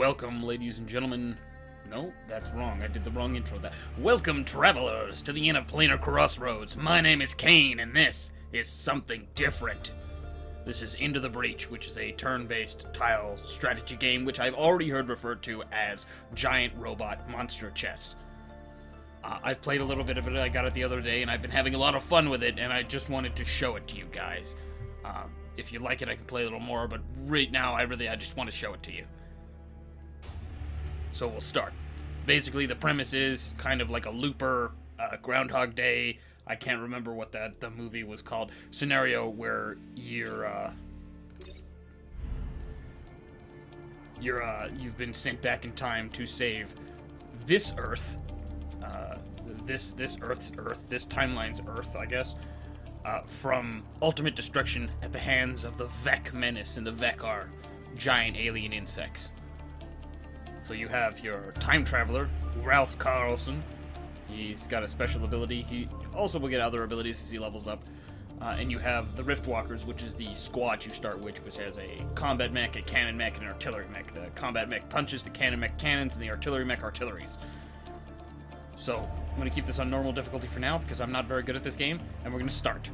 Welcome, ladies and gentlemen. No, that's wrong. I did the wrong intro. Welcome, travelers, to the inn of Planar Crossroads. My name is Kane, and this is something different. This is Into the Breach, which is a turn-based tile strategy game, which I've already heard referred to as giant robot monster chess. I've played a little bit of it. I got it the other day, and I've been having a lot of fun with it, and I just wanted to show it to you guys. If you like it, I can play a little more, but right now, I just want to show it to you. So we'll start. Basically, the premise is kind of like a Looper, Groundhog Day, I can't remember what the movie was called, scenario where you've been sent back in time to save this Earth, this Earth's Earth, this timeline's Earth, I guess, from ultimate destruction at the hands of the Vec menace, and the Vec are giant alien insects. So you have your time traveler, Ralph Carlson. He's got a special ability. He also will get other abilities as he levels up. And you have the Riftwalkers, which is the squad you start with, which has a combat mech, a cannon mech, and an artillery mech. The combat mech punches, the cannon mech cannons, and the artillery mech artilleries. So I'm going to keep this on normal difficulty for now, because I'm not very good at this game, and we're going to start.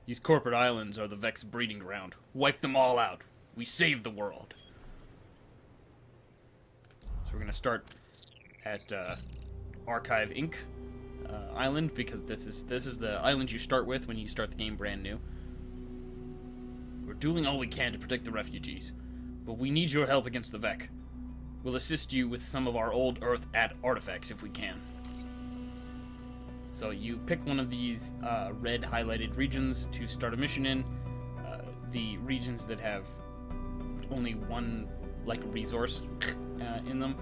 These corporate islands are the Vec's breeding ground. Wipe them all out. We save the world. So we're going to start at Archive Inc. Island, because this is the island you start with when you start the game brand new. We're doing all we can to protect the refugees, but we need your help against the Vec. We'll assist you with some of our old Earth artifacts if we can. So you pick one of these red highlighted regions to start a mission in. The regions that have only one resource in them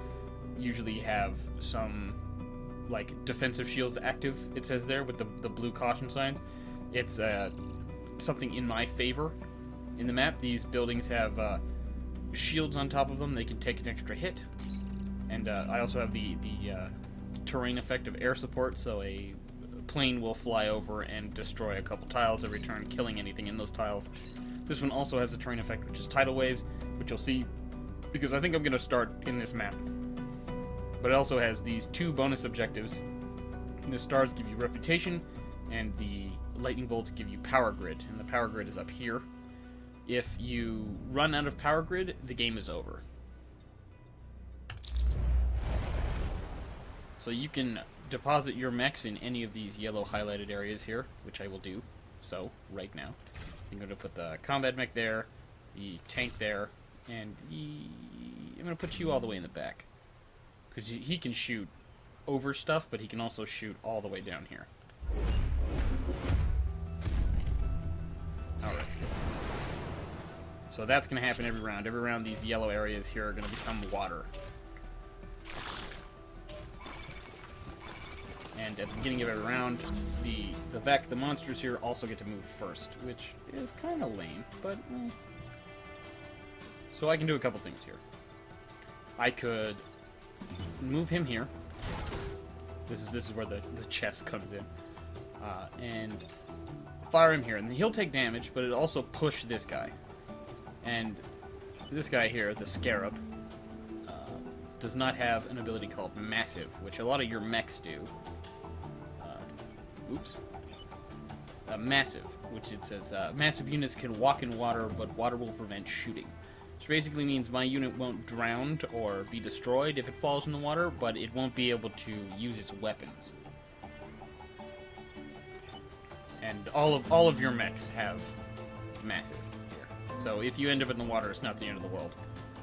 usually have some defensive shields active, it says there, with the blue caution signs. It's something in my favor in the map. These buildings have shields on top of them. They can take an extra hit. And I also have the terrain effect of air support, so a plane will fly over and destroy a couple tiles every turn, killing anything in those tiles. This one also has a terrain effect, which is tidal waves, which you'll see, because I think I'm going to start in this map. But it also has these two bonus objectives. And the stars give you reputation, and the lightning bolts give you power grid, and the power grid is up here. If you run out of power grid, the game is over. So you can deposit your mechs in any of these yellow highlighted areas here, which I will do so right now. I'm going to put the combat mech there, the tank there, and I'm going to put you all the way in the back, because he can shoot over stuff, but he can also shoot all the way down here. Alright. So that's going to happen every round. Every round these yellow areas here are going to become water. And at the beginning of every round, the Vec, the monsters here, also get to move first, which is kind of lame, but So I can do a couple things here. I could move him here. This is where the chest comes in. And fire him here, and he'll take damage, but it'll also push this guy. And this guy here, the Scarab, does not have an ability called Massive, which a lot of your mechs do. Massive, which it says, massive units can walk in water, but water will prevent shooting. Which basically means my unit won't drown or be destroyed if it falls in the water, but it won't be able to use its weapons. And all of your mechs have Massive here. So if you end up in the water, it's not the end of the world.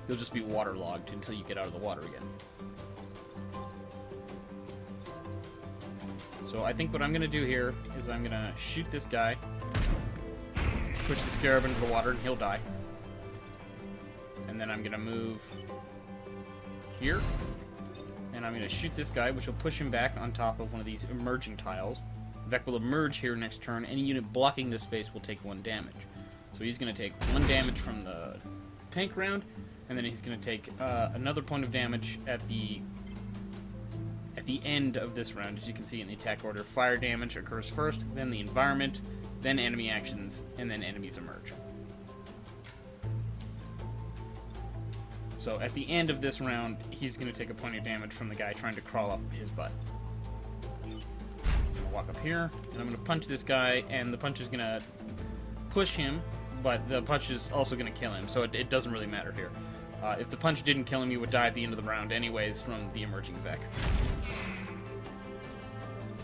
You'll just be waterlogged until you get out of the water again. So I think what I'm going to do here is I'm going to shoot this guy, push the Scarab into the water, and he'll die. And then I'm going to move here, and I'm going to shoot this guy, which will push him back on top of one of these emerging tiles. Vec will emerge here next turn. Any unit blocking this space will take 1 damage. So he's going to take 1 damage from the tank round, and then he's going to take another point of damage at the end of this round. As you can see in the attack order, fire damage occurs first, then the environment, then enemy actions, and then enemies emerge. So at the end of this round, he's going to take a point of damage from the guy trying to crawl up his butt. I'm going to walk up here, and I'm going to punch this guy, and the punch is going to push him, but the punch is also going to kill him, so it doesn't really matter here. If the punch didn't kill him, he would die at the end of the round anyways from the emerging Vec.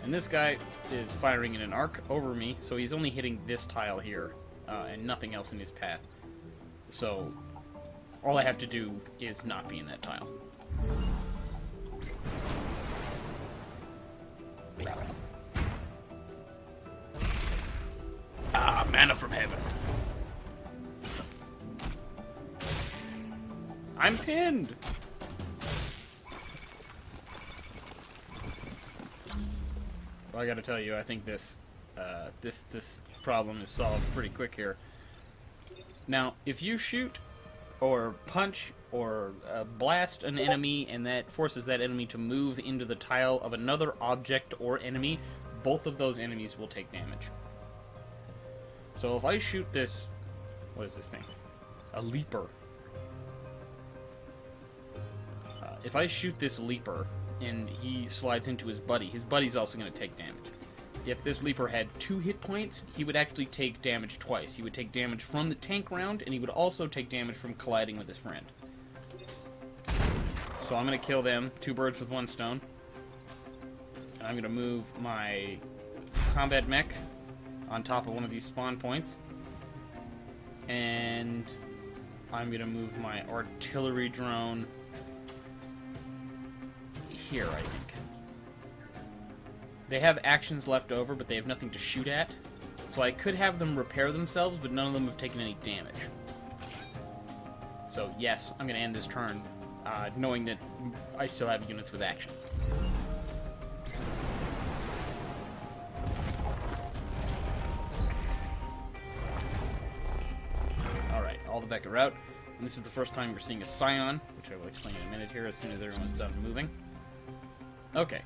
And this guy is firing in an arc over me, so he's only hitting this tile here, and nothing else in his path. So all I have to do is not be in that tile. Ah, manna from heaven. I'm pinned! Well, I gotta tell you, I think this problem is solved pretty quick here. Now, if you shoot or punch or blast an enemy and that forces that enemy to move into the tile of another object or enemy, both of those enemies will take damage. So if I shoot this... What is this thing? A leaper. If I shoot this leaper and he slides into his buddy's also going to take damage. If this leaper had 2 hit points, he would actually take damage twice. He would take damage from the tank round, and he would also take damage from colliding with his friend. So I'm going to kill them, 2 birds with 1 stone. And I'm going to move my combat mech on top of one of these spawn points. And I'm going to move my artillery drone here, I think. They have actions left over, but they have nothing to shoot at. So I could have them repair themselves, but none of them have taken any damage. So yes, I'm going to end this turn, knowing that I still have units with actions. Alright, all the Vec are out. And this is the first time we're seeing a Scion, which I will explain in a minute here as soon as everyone's done moving. Okay.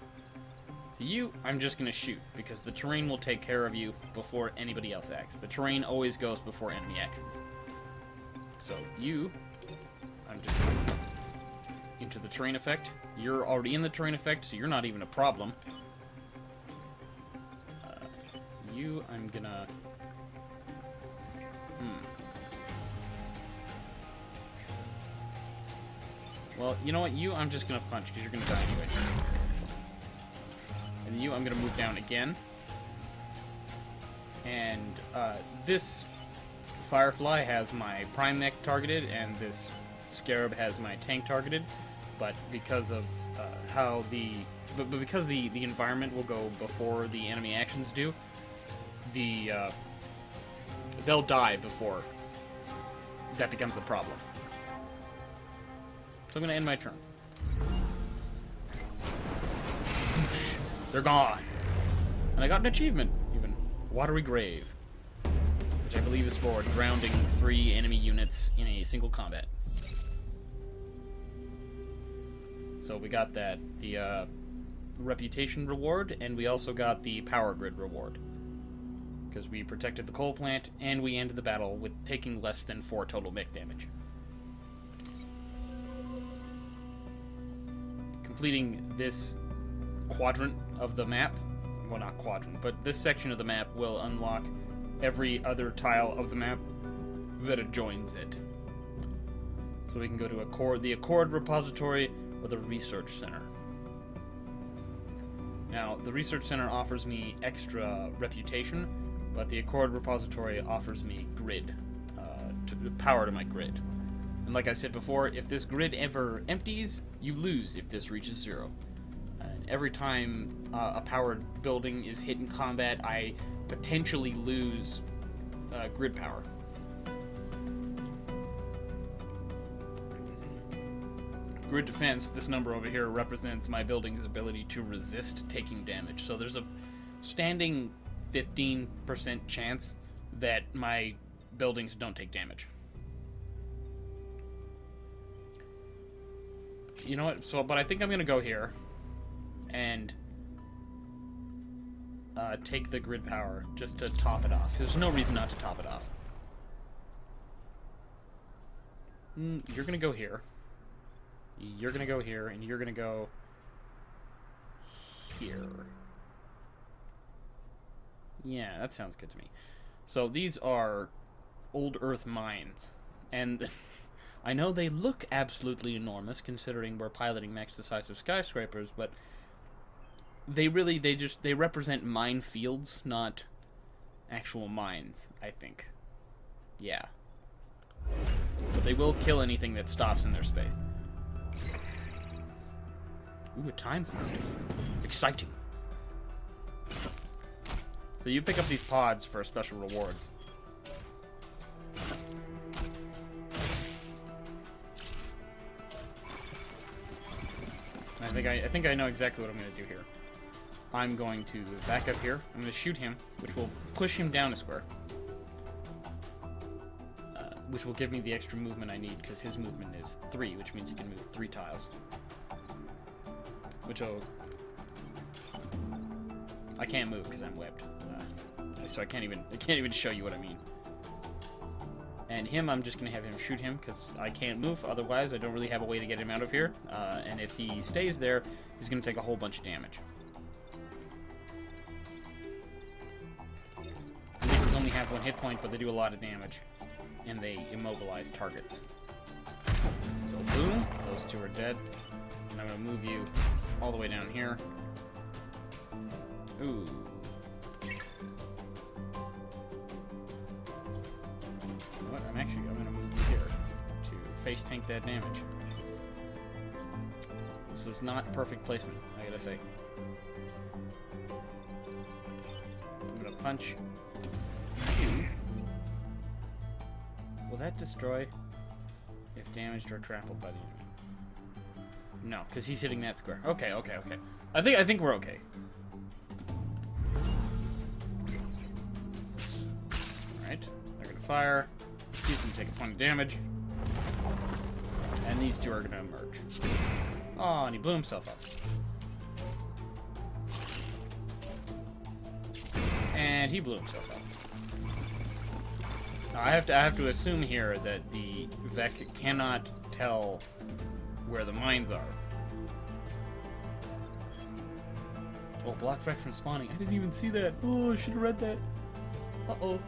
So you, I'm just going to shoot, because the terrain will take care of you before anybody else acts. The terrain always goes before enemy actions. So you, I'm just into the terrain effect. You're already in the terrain effect, so you're not even a problem. You, I'm gonna... Well, you know what? You, I'm just gonna punch, because you're gonna die anyway. And you, I'm going to move down again. And this Firefly has my Prime Mech targeted, and this Scarab has my tank targeted. But because of how because the environment will go before the enemy actions do, they'll die before that becomes a problem. So I'm going to end my turn. They're gone. And I got an achievement, even. Watery Grave. Which I believe is for drowning 3 enemy units in a single combat. So we got that. The reputation reward, and we also got the power grid reward. Because we protected the coal plant, and we ended the battle with taking less than 4 total mech damage. Completing this quadrant of the map, well, not quadrant, but this section of the map will unlock every other tile of the map that adjoins it. So we can go to the Accord repository or the Research Center. Now, the Research Center offers me extra reputation, but the Accord repository offers me grid, power to my grid. And like I said before, if this grid ever empties, you lose if this reaches 0. Every time a powered building is hit in combat, I potentially lose grid power. Grid defense, this number over here represents my building's ability to resist taking damage. So there's a standing 15% chance that my buildings don't take damage. You know what? But I think I'm going to go here. And take the grid power just to top it off. There's no reason not to top it off. You're gonna go here. You're gonna go here, and you're gonna go here. Yeah, that sounds good to me. So these are old Earth mines, and I know they look absolutely enormous considering we're piloting mechs the size of skyscrapers, but they represent minefields, not actual mines, I think. Yeah. But they will kill anything that stops in their space. Ooh, a time pod. Exciting. So you pick up these pods for special rewards. I think I know exactly what I'm going to do here. I'm going to back up here. I'm going to shoot him, which will push him down a square. Which will give me the extra movement I need, because his movement is 3, which means he can move 3 tiles. Which will... I can't move because I'm webbed. So I can't even show you what I mean. And him, I'm just going to have him shoot him, because I can't move. Otherwise, I don't really have a way to get him out of here. And if he stays there, he's going to take a whole bunch of damage. Lasers only have 1 hit point, but they do a lot of damage. And they immobilize targets. So boom, those 2 are dead. And I'm going to move you all the way down here. Ooh. What? I'm going to move you here to face tank that damage. This was not perfect placement, I gotta say. I'm going to punch you. Will that destroy if damaged or trampled by the enemy? No, because he's hitting that square. Okay. I think we're okay. Alright, they're gonna fire. He's gonna take a point of damage. And these 2 are gonna emerge. Oh, and he blew himself up. And he blew himself up. I have to assume here that the Vec cannot tell where the mines are. Oh, block Vec from spawning. I didn't even see that. Oh, I should have read that. Uh-oh.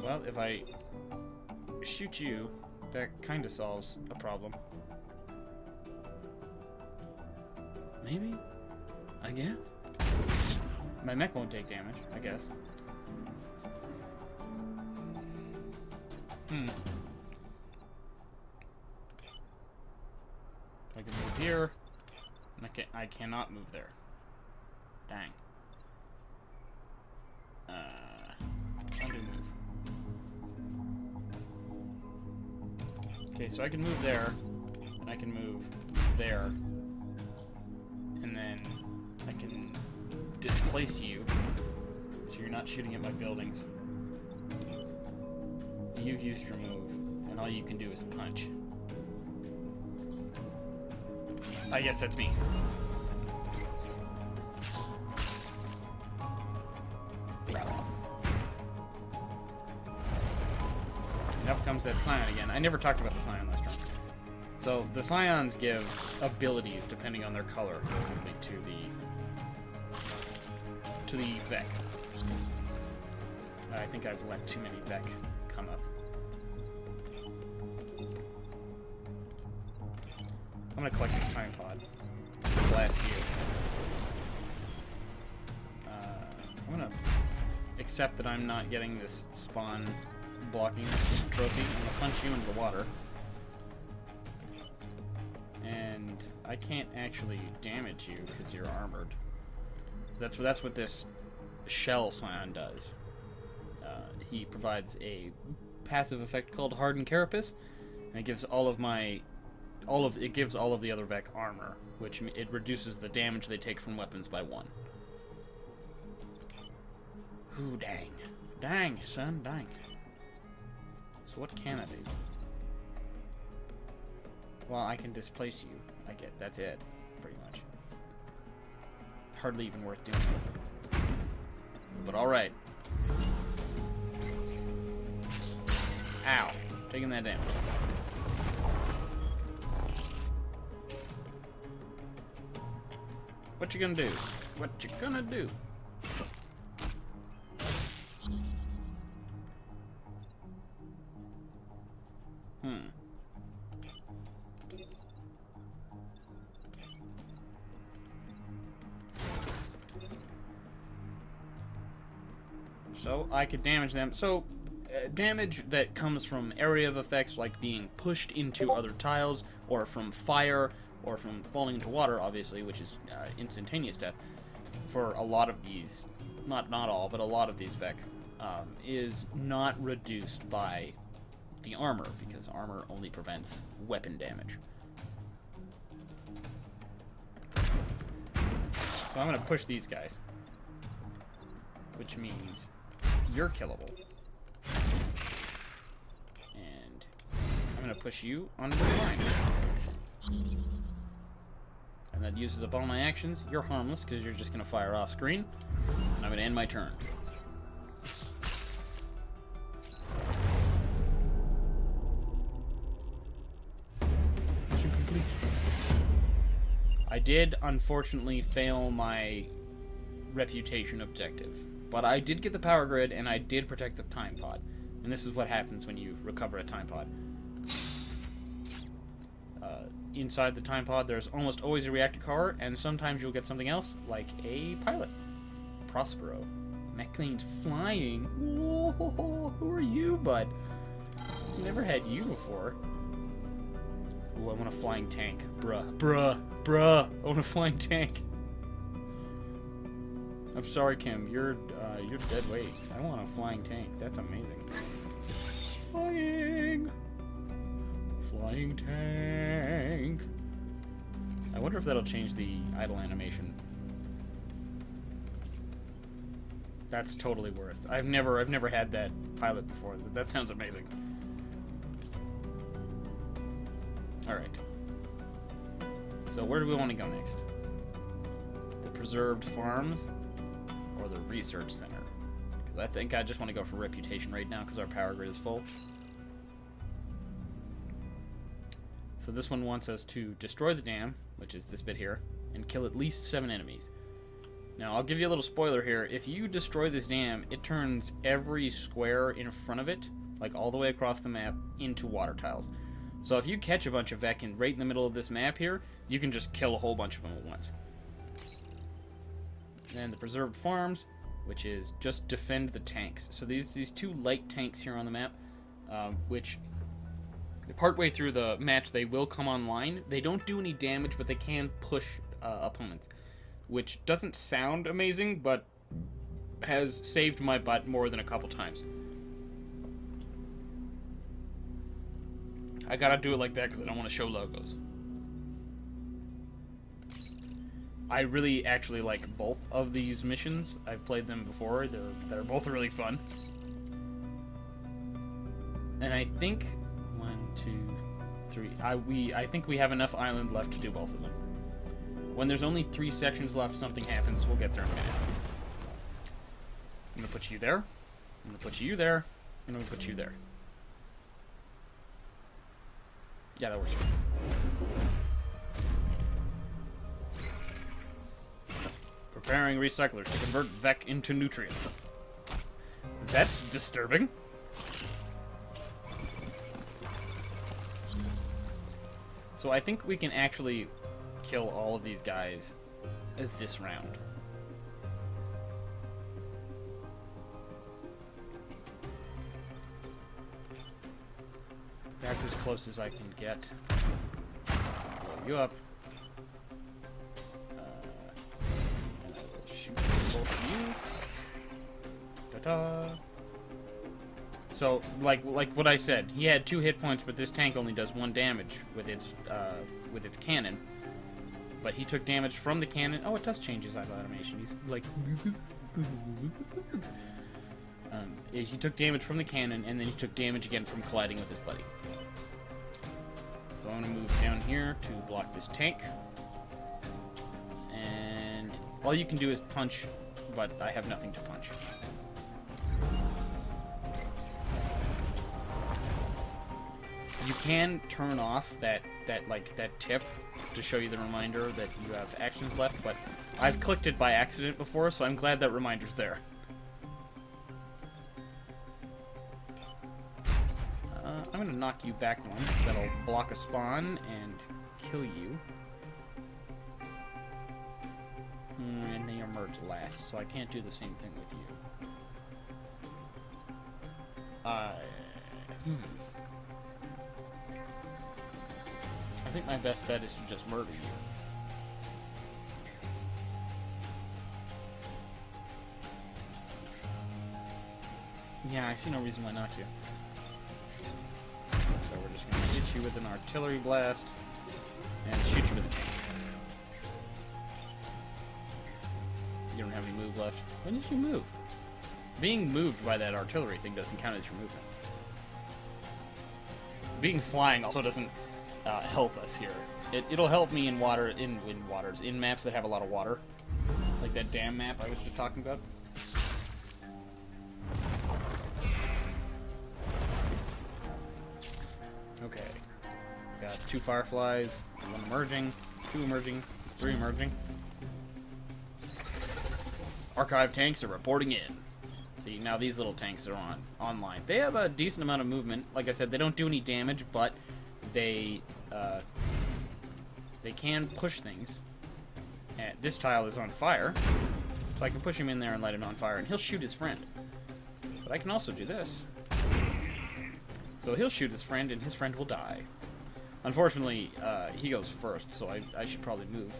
Well, if I shoot you, that kind of solves a problem. Maybe? I guess? My mech won't take damage, I guess. I can move here, and I cannot move there. Dang. Undo move. Okay, so I can move there, and I can move there. And then I can displace you, so you're not shooting at my buildings. You've used your move, and all you can do is punch. I guess that's me. And up comes that Scion again. I never talked about the Scion last round. So the Scions give abilities depending on their color, basically, to the Vec. I think I've let too many Vec come up. I'm gonna collect this time pod. Blast you. I'm gonna accept that I'm not getting this spawn blocking trophy. I'm gonna punch you into the water. And I can't actually damage you because you're armored. That's what this shell Scion does. He provides a passive effect called Hardened Carapace, and it gives all of the other Vec armor, which it reduces the damage they take from weapons by 1. Ooh, dang, son, dang. So what can I do? Well, I can displace you. I get that's it, pretty much. Hardly even worth doing. But all right. Ow! Taking that damage. What you gonna do? What you gonna do? So I could damage them. So damage that comes from area of effects, like being pushed into other tiles, or from fire, or from falling into water, obviously, which is instantaneous death. For a lot of these, not all, but a lot of these Vec, is not reduced by the armor, because armor only prevents weapon damage. So I'm going to push these guys, which means you're killable. And I'm going to push you onto the line. And that uses up all my actions. You're harmless because you're just going to fire off screen. And I'm going to end my turn. Mission complete. I did, unfortunately, fail my reputation objective. But I did get the power grid, and I did protect the time pod. And this is what happens when you recover a time pod. Inside the time pod, there's almost always a reactor car, and sometimes you'll get something else, like a pilot. Prospero. McLean's flying. Whoa, who are you, bud? Never had you before. Ooh, I want a flying tank. Bruh. I want a flying tank. I'm sorry, Kim. You're dead weight. I want a flying tank. That's amazing. Flying tank. I wonder if that'll change the idle animation. That's totally worth. I've never had that pilot before. That sounds amazing. All right. So where do we want to go next? The preserved farms or the research center? Because I think I just want to go for reputation right now because our power grid is full. So this one wants us to destroy the dam, which is this bit here, and kill at least 7 enemies. Now, I'll give you a little spoiler here. If you destroy this dam, it turns every square in front of it, like all the way across the map, into water tiles. So if you catch a bunch of Vec right in the middle of this map here, you can just kill a whole bunch of them at once. Then the preserved farms, which is just defend the tanks. So these 2 light tanks here on the map, which partway through the match they will come online. They don't do any damage, but they can push opponents, which doesn't sound amazing, but has saved my butt more than a couple times. I gotta do it like that because I don't want to show logos. I really actually like both of these missions. I've played them before. They're both really fun. And I think 1, 2, 3. I think we have enough island left to do both of them. When there's only 3 sections left, something happens. We'll get there in a minute. I'm gonna put you there. I'm gonna put you there. And I'm gonna put you there. Yeah, that works. Preparing recyclers to convert Vec into nutrients. That's disturbing. So I think we can actually kill all of these guys this round. That's as close as I can get. Blow you up. And I will shoot both of you. Ta-da! So, like what I said, he had 2 hit points, but this tank only does 1 damage with its cannon. But he took damage from the cannon. Oh, it does change his idle animation. He's like... He took damage from the cannon, and then he took damage again from colliding with his buddy. So I'm going to move down here to block this tank. And all you can do is punch, but I have nothing to punch. You can turn off that tip to show you the reminder that you have actions left, but I've clicked it by accident before, so I'm glad that reminder's there. I'm going to knock you back one. That'll block a spawn and kill you. And they emerge last, so I can't do the same thing with you. I think my best bet is to just murder you. Yeah, I see no reason why not to. So we're just going to hit you with an artillery blast and shoot you with a tank. You don't have any move left. When did you move? Being moved by that artillery thing doesn't count as your movement. Being flying also doesn't help us here. It'll help me in in maps that have a lot of water, like that dam map I was just talking about. Okay, got 2 fireflies, 1 emerging, 2 emerging, 3 emerging. Archive tanks are reporting in. See, now these little tanks are online. They have a decent amount of movement. Like I said, they don't do any damage, but they can push things. And this tile is on fire, so I can push him in there and light it on fire, and he'll shoot his friend. But I can also do this. So he'll shoot his friend, and his friend will die. Unfortunately, he goes first, so I should probably move.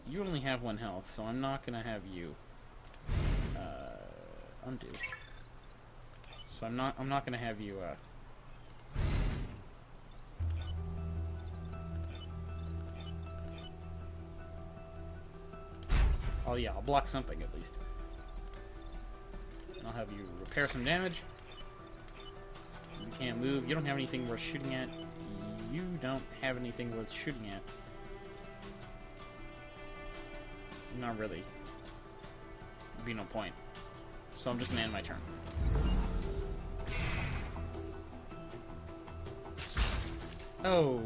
You only have 1 health, so I'm not gonna have you undo. So I'm not gonna have you oh yeah, I'll block something at least. I'll have you repair some damage. You can't move. You don't have anything worth shooting at. You don't have anything worth shooting at. Not really. There'd be no point. So I'm just gonna end my turn. Oh,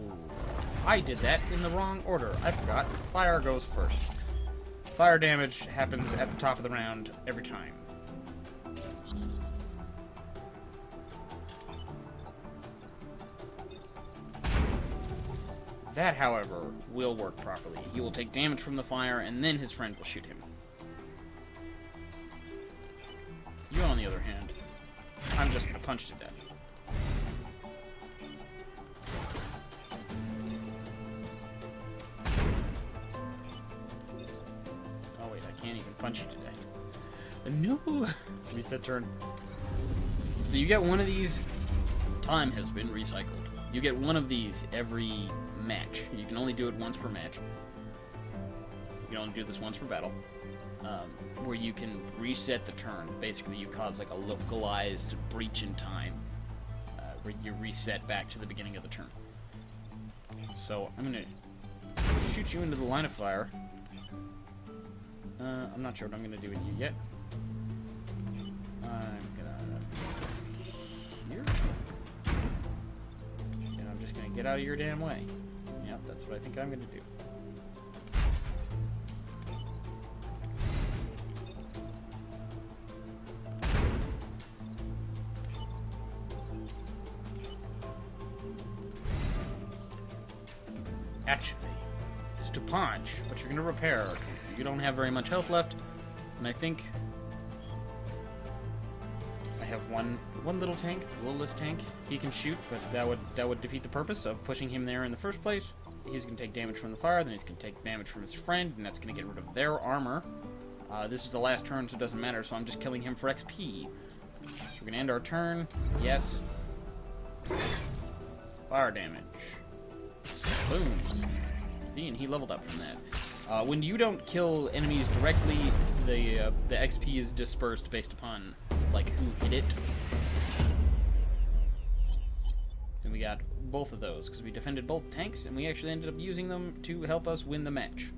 I did that in the wrong order. I forgot. Fire goes first. Fire damage happens at the top of the round every time. That, however, will work properly. He will take damage from the fire, and then his friend will shoot him. You, on the other hand, I'm just gonna punch to death. Oh wait, I can't even punch you to death. No! Reset turn. So you get one of these. Time has been recycled. You get one of these every match. You can only do it once per match. You can only do this once per battle. Where you can reset the turn. Basically, you cause like a localized breach in time. Where you reset back to the beginning of the turn. So, I'm gonna shoot you into the line of fire. I'm not sure what I'm gonna do with you yet. I'm gonna... here? And I'm just gonna get out of your damn way. Yep, that's what I think I'm gonna do. Actually, it's to punch, but you're gonna repair, so you don't have very much health left, and I think I have one little tank, the littlest tank. He can shoot, but that would defeat the purpose of pushing him there in the first place. He's gonna take damage from the fire, then he's gonna take damage from his friend, and that's gonna get rid of their armor. This is the last turn, so it doesn't matter, so I'm just killing him for XP. So we're gonna end our turn. Yes. Fire damage. Boom. See, and he leveled up from that. When you don't kill enemies directly, the XP is dispersed based upon like who hit it. And we got both of those because we defended both tanks, and we actually ended up using them to help us win the match.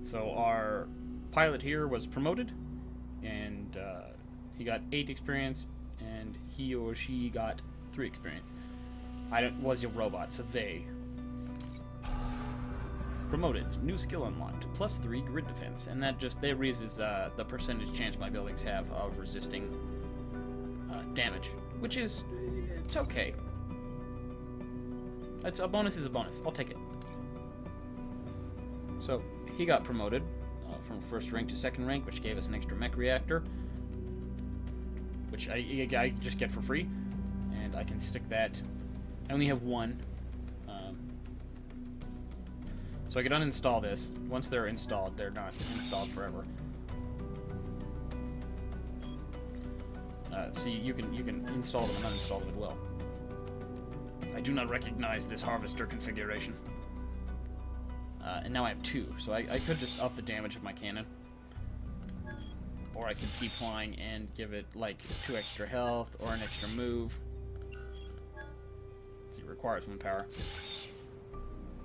So our pilot here was promoted, and he got 8 experience, and he or she got 3 experience. Was a robot, so they promoted. New skill unlocked. +3 grid defense, and that raises the percentage chance my buildings have of resisting damage, which is it's okay. That's a bonus is a bonus. I'll take it. So he got promoted from 1st rank to 2nd rank, which gave us an extra mech reactor, which I just get for free, and I can stick that. I only have 1. So I can uninstall this. Once they're installed, they're not installed forever. So you can install them and uninstall them as well. I do not recognize this harvester configuration. And now I have 2, so I could just up the damage of my cannon. Or I could keep flying and give it like 2 extra health or an extra move. See, it requires 1 power.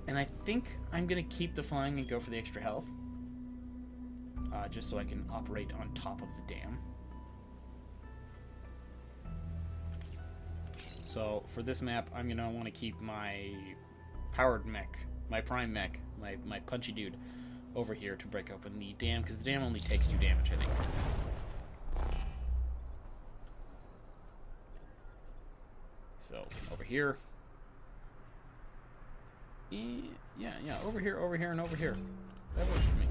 And I think I'm going to keep the flying and go for the extra health. Just so I can operate on top of the dam. So for this map, I'm going to want to keep my powered mech, my prime mech, my punchy dude over here to break open the dam, because the dam only takes 2 damage, I think. So over here. Yeah, over here, and over here. That works for me.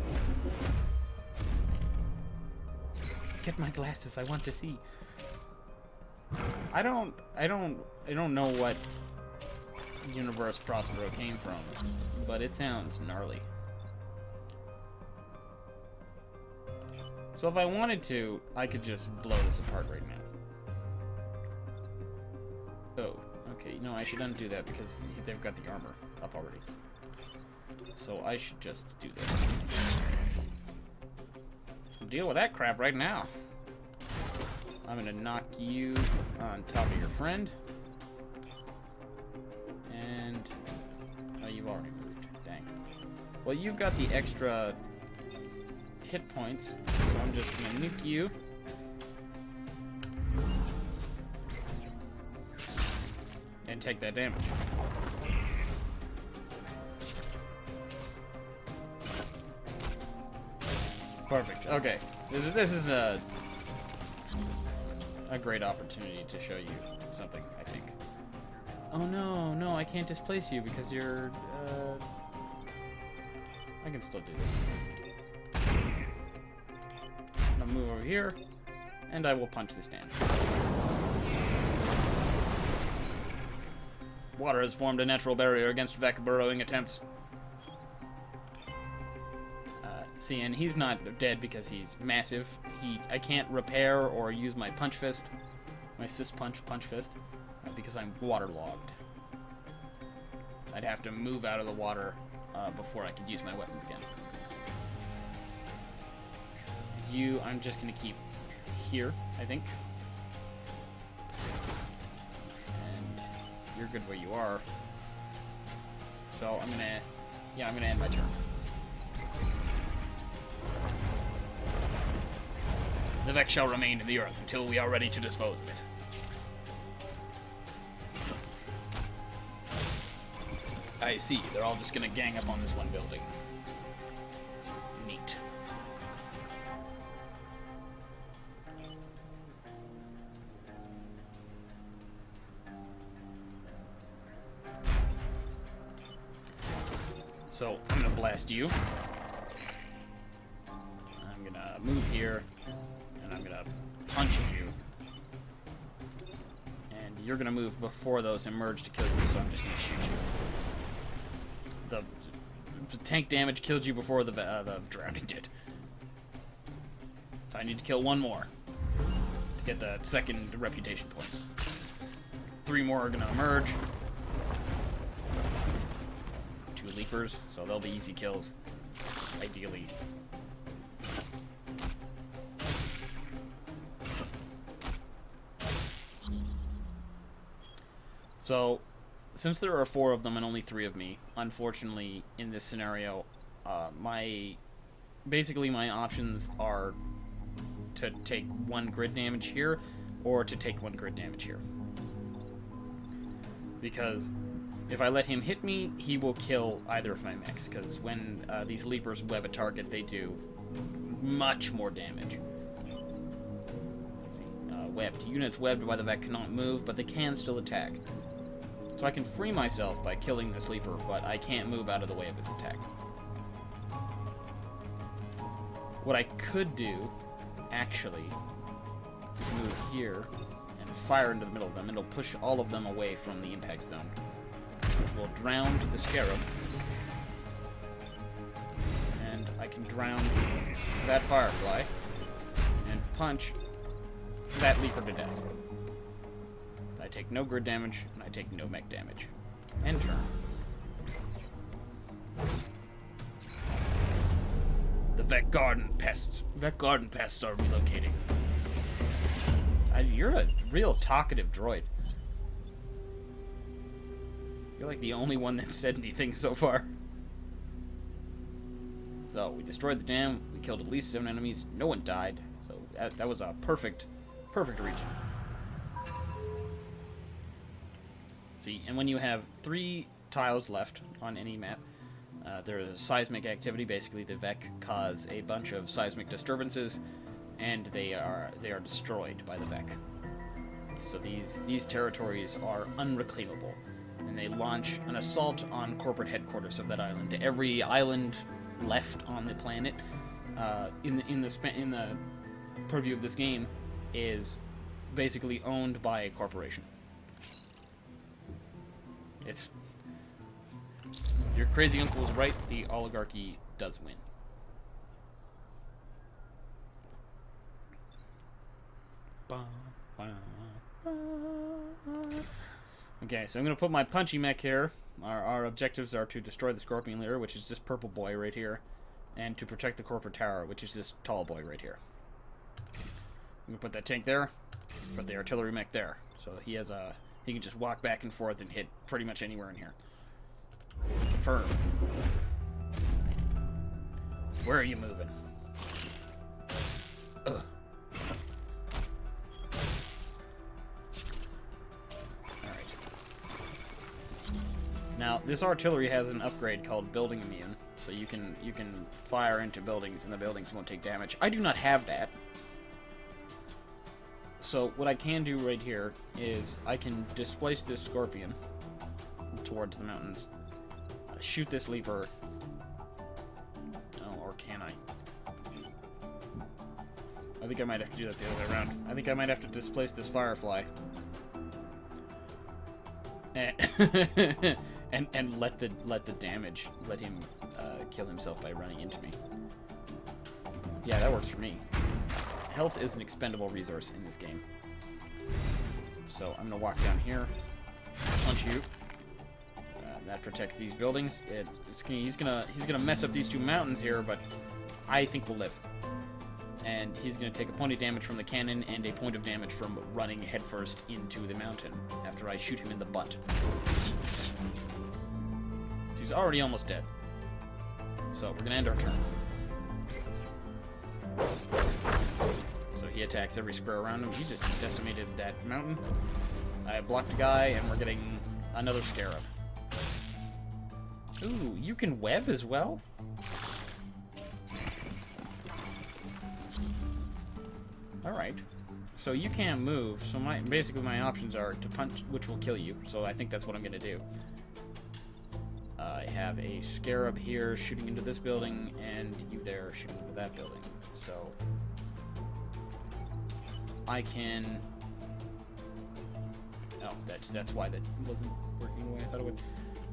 Get my glasses, I want to see. I don't know what universe Prospero came from, but it sounds gnarly. So if I wanted to, I could just blow this apart right now. Oh, okay, no, I should undo that because they've got the armor up already. So I should just do this. Deal with that crap right now. I'm gonna knock you on top of your friend. And... oh, you've already moved. Dang. Well, you've got the extra hit points, so I'm just gonna nuke you. And take that damage. Perfect. Okay. This is a great opportunity to show you something, I think. Oh no, I can't displace you because you're, I can still do this. I'll move over here, and I will punch this dam. Water has formed a natural barrier against Vec burrowing attempts. See, and he's not dead because he's massive. I can't repair or use my punch fist, my punch fist, because I'm waterlogged. I'd have to move out of the water before I could use my weapons again. You, I'm just gonna keep here, I think. And you're good where you are. So I'm gonna end my turn. The Vex shall remain in the earth until we are ready to dispose of it. I see. They're all just gonna gang up on this one building. Neat. So, I'm gonna blast you. I'm gonna move here. And I'm gonna punch you. And you're gonna move before those emerge to kill you, so I'm just gonna shoot you. The tank damage killed you before the drowning did. So I need to kill 1 more to get the 2nd reputation point. 3 more are gonna emerge. 2 leapers, so they'll be easy kills. Ideally. So, since there are 4 of them and only 3 of me, unfortunately, in this scenario, basically my options are to take 1 grid damage here, or to take 1 grid damage here. Because if I let him hit me, he will kill either of my mechs, because when these leapers web a target, they do much more damage. See, webbed. Units webbed by the Vec cannot move, but they can still attack. So I can free myself by killing this leaper, but I can't move out of the way of its attack. What I could do, actually, is move here and fire into the middle of them, and it'll push all of them away from the impact zone, which will drown the scarab. And I can drown that firefly and punch that leaper to death. I take no grid damage, and I take no mech damage. End turn. The Vec Garden pests are relocating. You're a real talkative droid. You're like the only one that said anything so far. So, we destroyed the dam, we killed at least 7 enemies, no one died. So, that was a perfect region. See, and when you have 3 tiles left on any map, there is seismic activity. Basically, the Vec cause a bunch of seismic disturbances, and they are destroyed by the Vec. So these territories are unreclaimable, and they launch an assault on corporate headquarters of that island. Every island left on the planet, in the purview of this game, is basically owned by a corporation. It's... Your crazy uncle was right, the oligarchy does win. Okay, so I'm going to put my punchy mech here. Our objectives are to destroy the scorpion leader, which is this purple boy right here, and to protect the corporate tower, which is this tall boy right here. I'm going to put that tank there, put the artillery mech there. So he can just walk back and forth and hit pretty much anywhere in here. Confirm. Where are you moving? Ugh. Alright. Now, this artillery has an upgrade called Building Immune, so you can fire into buildings and the buildings won't take damage. I do not have that. So what I can do right here is I can displace this scorpion towards the mountains. Shoot this leaper. Oh, or can I? I think I might have to do that the other way around. I think I might have to displace this firefly. And let the damage, let him kill himself by running into me. Yeah, that works for me. Health is an expendable resource in this game. So I'm gonna walk down here, punch you. That protects these buildings. He's gonna mess up these 2 mountains here, but I think we'll live. And he's gonna take a point of damage from the cannon and a point of damage from running headfirst into the mountain after I shoot him in the butt. He's already almost dead. So we're gonna end our turn. So he attacks every square around him. He just decimated that mountain. I blocked a guy, and we're getting another scarab. Ooh, you can web as well? Alright. So you can't move, so basically my options are to punch, which will kill you, so I think that's what I'm gonna do. I have a scarab here shooting into this building, and you there shooting into that building. So I can... Oh, that's why that wasn't working the way I thought it would.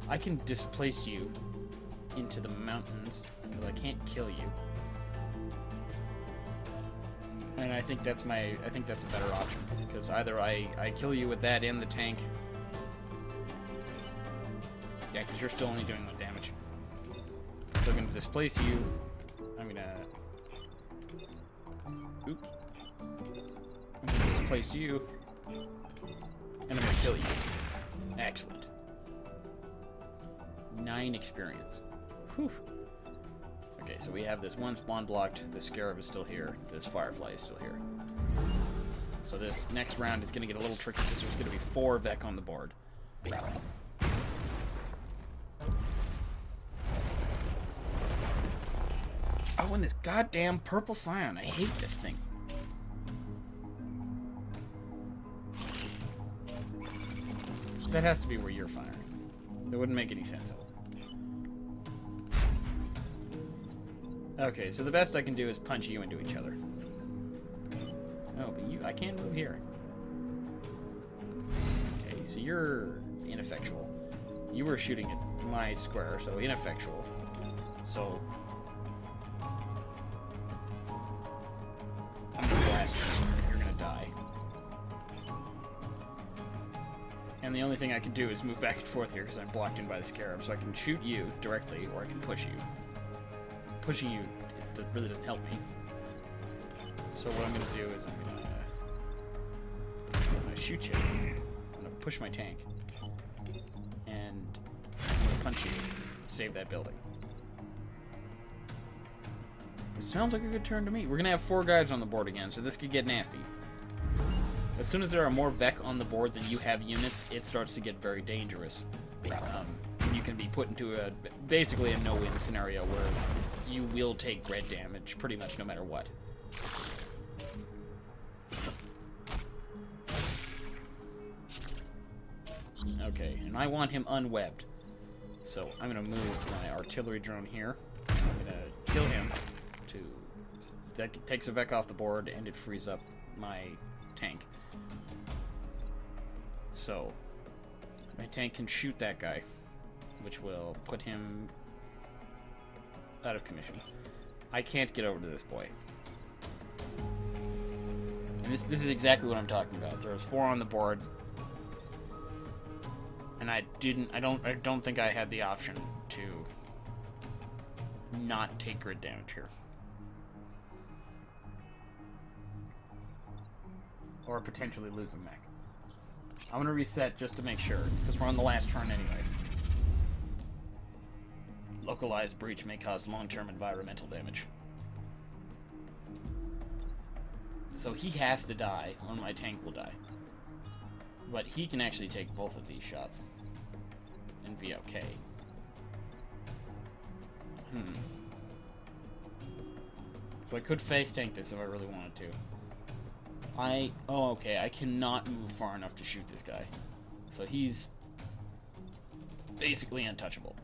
I can displace you into the mountains, but I can't kill you. And I think that's a better option, because either I kill you with that and the tank. Yeah, because you're still only doing 1 damage. So I'm gonna displace you. I'm gonna displace you, and I'm gonna kill you. Excellent. 9 experience. Whew. Okay, so we have this one spawn blocked, the Scarab is still here, this Firefly is still here. So this next round is going to get a little tricky because there's going to be 4 Vec on the board. Oh, and this goddamn purple Scion. I hate this thing. That has to be where you're firing. That wouldn't make any sense. Okay, so the best I can do is punch you into each other. Oh, but I can't move here. Okay, so you're ineffectual. You were shooting at my square, so ineffectual. So I'm gonna blast you. You're gonna die. And the only thing I can do is move back and forth here because I'm blocked in by the Scarab, so I can shoot you directly, or I can push you. Pushing you, it really didn't help me. So what I'm going to do is I'm going to shoot you. I'm going to push my tank. And I'm going to punch you. Save that building. It sounds like a good turn to me. We're going to have 4 guys on the board again, so this could get nasty. As soon as there are more Vec on the board than you have units, it starts to get very dangerous. You can be put into basically a no-win scenario where you will take red damage pretty much no matter what. Okay, and I want him unwebbed. So I'm going to move my artillery drone here. I'm going to kill him. That takes a Vec off the board and it frees up my tank. So my tank can shoot that guy, which will put him out of commission. I can't get over to this boy. And this is exactly what I'm talking about. There was 4 on the board, and I don't think I had the option to not take grid damage here. Or potentially lose a mech. I'm gonna reset just to make sure, because we're on the last turn anyways. Localized breach may cause long-term environmental damage. So he has to die, or my tank will die. But he can actually take both of these shots and be okay. So I could face tank this if I really wanted to. Oh, okay, I cannot move far enough to shoot this guy. So he's basically untouchable.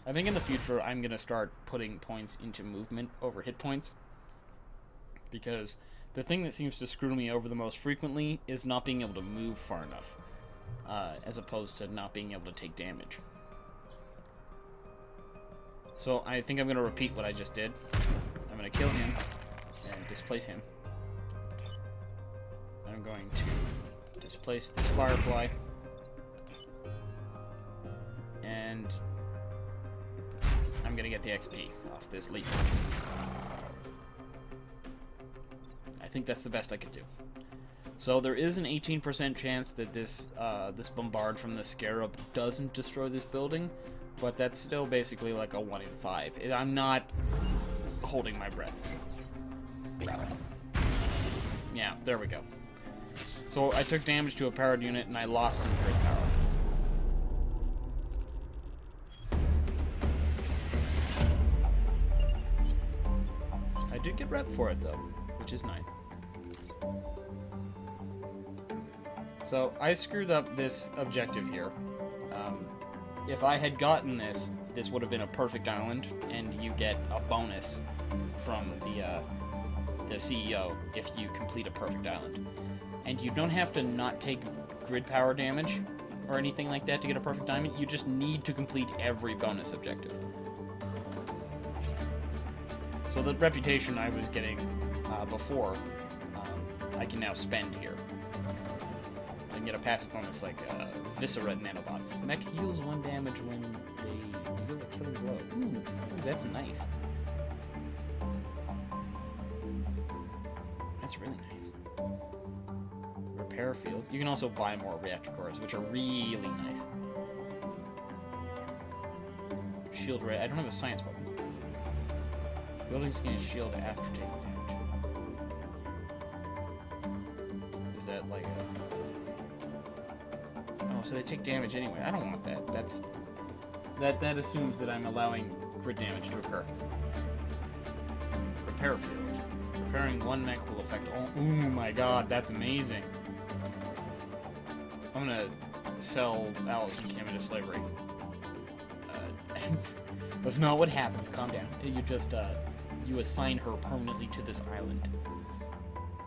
I think in the future I'm going to start putting points into movement over hit points. Because the thing that seems to screw me over the most frequently is not being able to move far enough. As opposed to not being able to take damage. So I think I'm going to repeat what I just did. I'm going to kill him and displace him. I'm going to displace this Firefly. And I'm going to get the XP off this leap. I think that's the best I could do. So there is an 18% chance that this bombard from the Scarab doesn't destroy this building. But that's still basically like a 1 in 5. I'm not holding my breath. Yeah, there we go. So I took damage to a powered unit and I lost some grid power. I did get rep for it though, which is nice. So I screwed up this objective here. If I had gotten this, this would have been a perfect island, and you get a bonus from the CEO if you complete a perfect island. And you don't have to not take grid power damage or anything like that to get a perfect diamond. You just need to complete every bonus objective. So the reputation I was getting before, I can now spend here. I can get a passive bonus like Viscera Nanobots. Mech heals 1 damage when they deal a killing blow. Ooh, that's nice. That's really nice. repair field. You can also buy more reactor cores, which are really nice. Shield ray. I don't have a science weapon. Buildings gain a shield after taking damage. Is that like a... Oh, so they take damage anyway. I don't want that. That assumes that I'm allowing crit damage to occur. Repair field. Repairing one mech will affect all... Oh my god, that's amazing. I'm gonna sell Alice and Kim into slavery. That's not what happens. Calm down. You just, you assign her permanently to this island.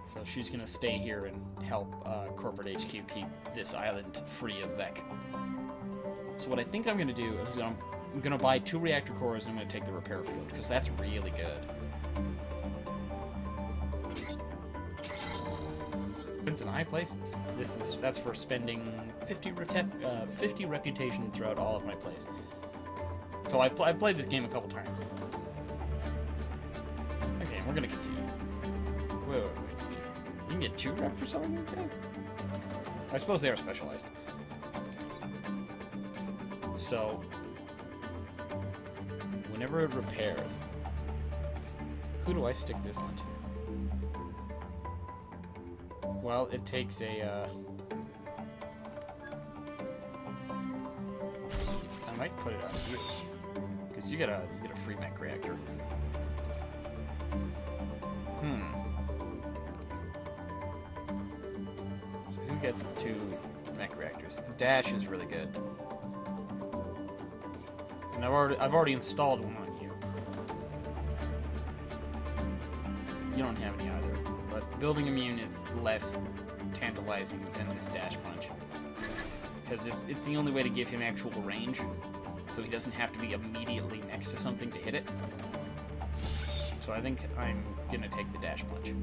So she's gonna stay here and help Corporate HQ keep this island free of Vec. So what I think I'm gonna do is I'm gonna buy 2 reactor cores and I'm gonna take the repair field, because that's really good. In high places. That's for spending 50 reputation throughout all of my plays. So I've played this game a couple times. Okay, we're gonna continue. Wait. You can get 2 rep for selling these guys? I suppose they are specialized. So, whenever it repairs, who do I stick this onto? Well, it takes a, I might put it on you, because you get a free mech reactor. So who gets the 2 mech reactors? Dash is really good. And I've already installed one on you. You don't have any either. But building immune is less tantalizing than this dash punch. Because it's the only way to give him actual range, so he doesn't have to be immediately next to something to hit it. So I think I'm gonna take the dash punch.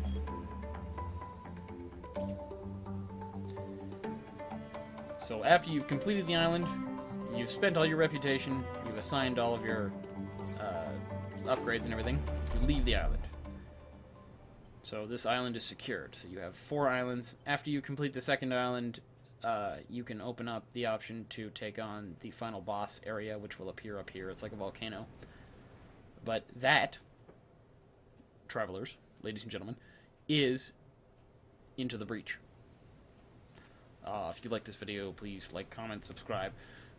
So after you've completed the island, you've spent all your reputation, you've assigned all of your upgrades and everything, you leave the island. So this island is secured. So you have 4 islands. After you complete the second island, you can open up the option to take on the final boss area, which will appear up here. It's like a volcano. But that, travelers, ladies and gentlemen, is Into the Breach. If you like this video, please like, comment, subscribe.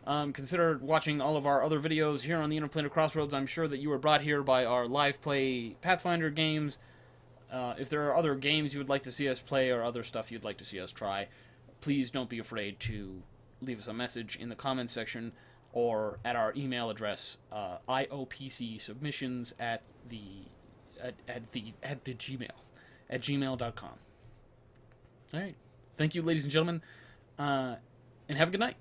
Consider watching all of our other videos here on the Interplanar Crossroads. I'm sure that you were brought here by our live play Pathfinder games. If there are other games you would like to see us play or other stuff you'd like to see us try, please don't be afraid to leave us a message in the comments section or at our email address, iopcsubmissions at gmail.com. All right. Thank you, ladies and gentlemen, and have a good night.